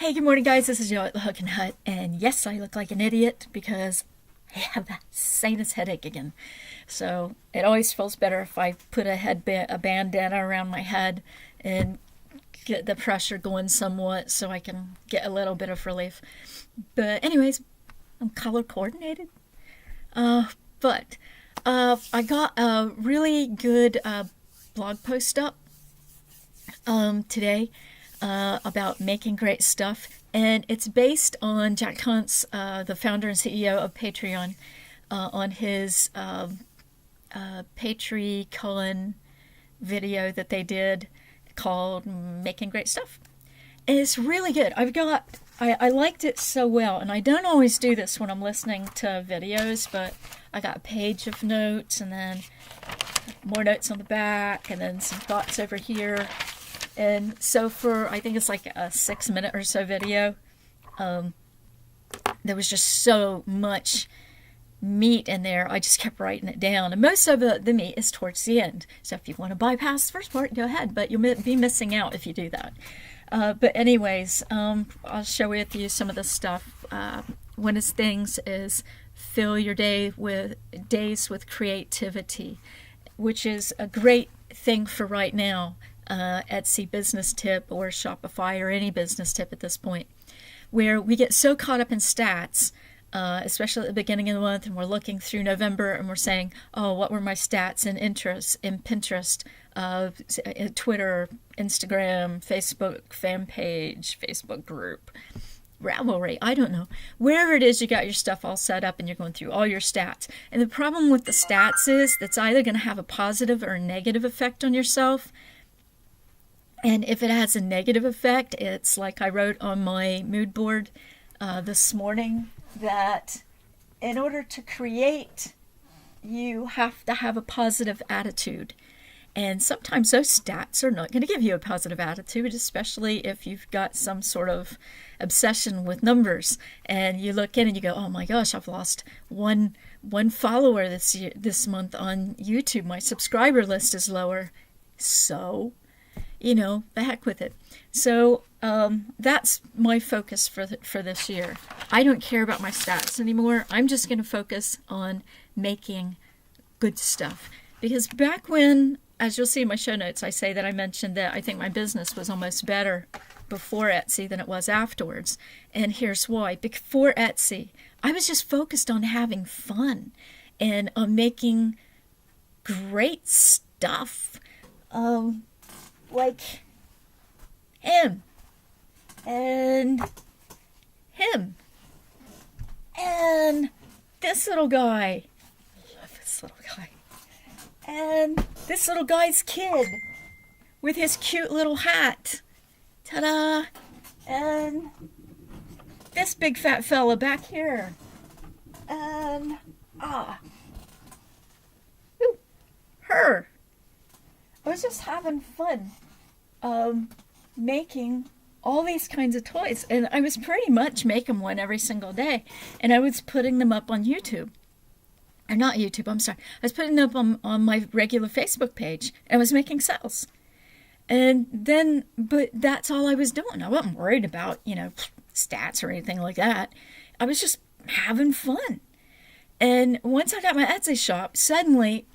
Hey, good morning, guys. This is Joe at the Hookin Hut, and yes, I look like an idiot because I have that sinus headache again. So it always feels better if I put a bandana around my head and get the pressure going somewhat, so I can get a little bit of relief. But anyways, I'm color coordinated. But I got a really good blog post up today about making great stuff, and it's based on Jack Hunt's, the founder and CEO of Patreon, on his Patreon video that they did called Making Great Stuff. And it's really good. I liked it so well, and I don't always do this when I'm listening to videos, but I got a page of notes and then more notes on the back and then some thoughts over here. And so for, I think it's like a 6-minute or so video, there was just so much meat in there. I just kept writing it down. And most of the meat is towards the end. So if you want to bypass the first part, go ahead. But you'll be missing out if you do that. But anyways, I'll share with you some of the stuff. One of the things is fill your days with creativity, which is a great thing for right now. Etsy business tip or Shopify or any business tip at this point, where we get so caught up in stats, especially at the beginning of the month, and we're looking through November and we're saying, oh, what were my stats and interests in Pinterest, Twitter, Instagram, Facebook fan page, Facebook group, Ravelry, I don't know. Wherever it is, you got your stuff all set up and you're going through all your stats. And the problem with the stats is that's either going to have a positive or a negative effect on yourself. And if it has a negative effect, it's like I wrote on my mood board this morning, that in order to create, you have to have a positive attitude. And sometimes those stats are not going to give you a positive attitude, especially if you've got some sort of obsession with numbers. And you look in and you go, oh my gosh, I've lost one follower this month on YouTube. My subscriber list is lower. So, the heck with it. So that's my focus for this year. I don't care about my stats anymore. I'm just going to focus on making good stuff. Because back when, as you'll see in my show notes, I say that I mentioned that I think my business was almost better before Etsy than it was afterwards. And here's why. Before Etsy, I was just focused on having fun and on making great stuff. Like him and him and this little guy. I love this little guy. And this little guy's kid with his cute little hat. Ta-da! And this big fat fella back here. And her. I was just having fun making all these kinds of toys. And I was pretty much making one every single day. And I was putting them up on YouTube. Or not YouTube, I'm sorry. I was putting them up on my regular Facebook page. And I was making sales. And then, but that's all I was doing. I wasn't worried about, stats or anything like that. I was just having fun. And once I got my Etsy shop, suddenly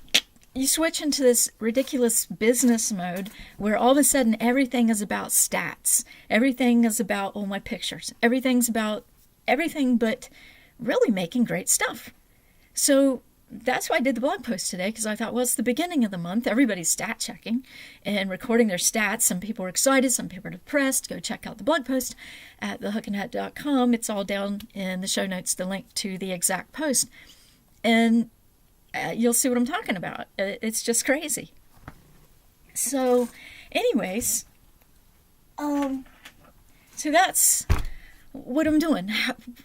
you switch into this ridiculous business mode where all of a sudden everything is about stats. Everything is about all my pictures. Everything's about everything but really making great stuff. So that's why I did the blog post today, because I thought, well, it's the beginning of the month. Everybody's stat checking and recording their stats. Some people are excited. Some people are depressed. Go check out the blog post at thehookinhut.com. It's all down in the show notes, the link to the exact post. And you'll see what I'm talking about. It's just crazy. So, anyways, so that's what I'm doing.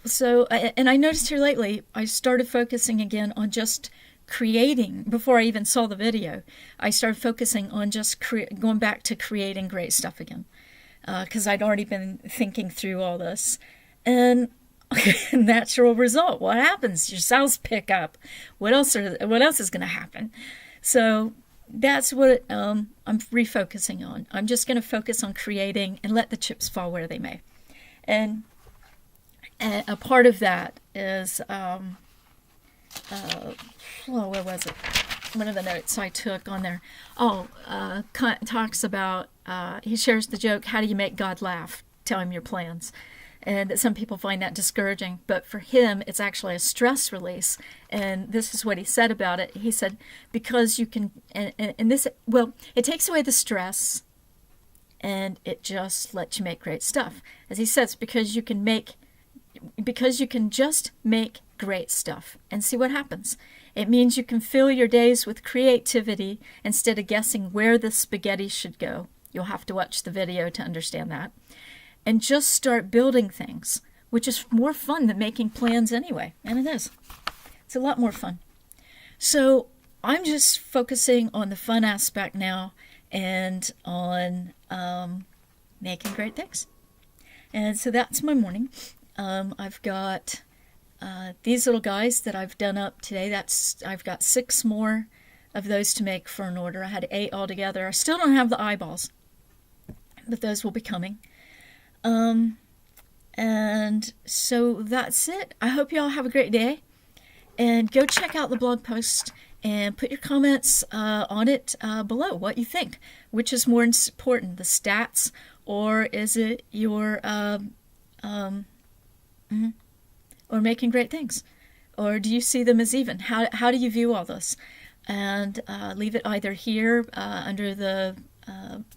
So, and I noticed here lately, I started focusing again on just creating. Before I even saw the video, I started focusing on just going back to creating great stuff again, because I'd already been thinking through all this. And natural result. What happens? Your sales pick up. What else is going to happen? So that's what I'm refocusing on. I'm just going to focus on creating and let the chips fall where they may. And a part of that is, where was it? One of the notes I took on there. Talks about, he shares the joke, how do you make God laugh? Tell him your plans. And that some people find that discouraging, but for him, it's actually a stress release. And this is what he said about it. He said, because you can, and this, well, it takes away the stress and it just lets you make great stuff. As he says, because you can just make great stuff and see what happens. It means you can fill your days with creativity instead of guessing where the spaghetti should go. You'll have to watch the video to understand that. And just start building things, which is more fun than making plans anyway. And it is. It's a lot more fun. So I'm just focusing on the fun aspect now and on making great things. And so that's my morning. I've got these little guys that I've done up today. I've got 6 more of those to make for an order. I had 8 altogether. I still don't have the eyeballs, but those will be coming. And so that's it. I hope you all have a great day, and go check out the blog post and put your comments on it below, what you think. Which is more important, the stats, or is it your or making great things? Or do you see them as even? How do you view all this? And leave it either here under the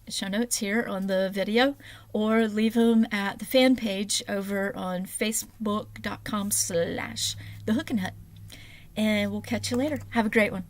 show notes here on the video, or leave them at the fan page over on facebook.com/the Hookin Hut. And we'll catch you later. Have a great one.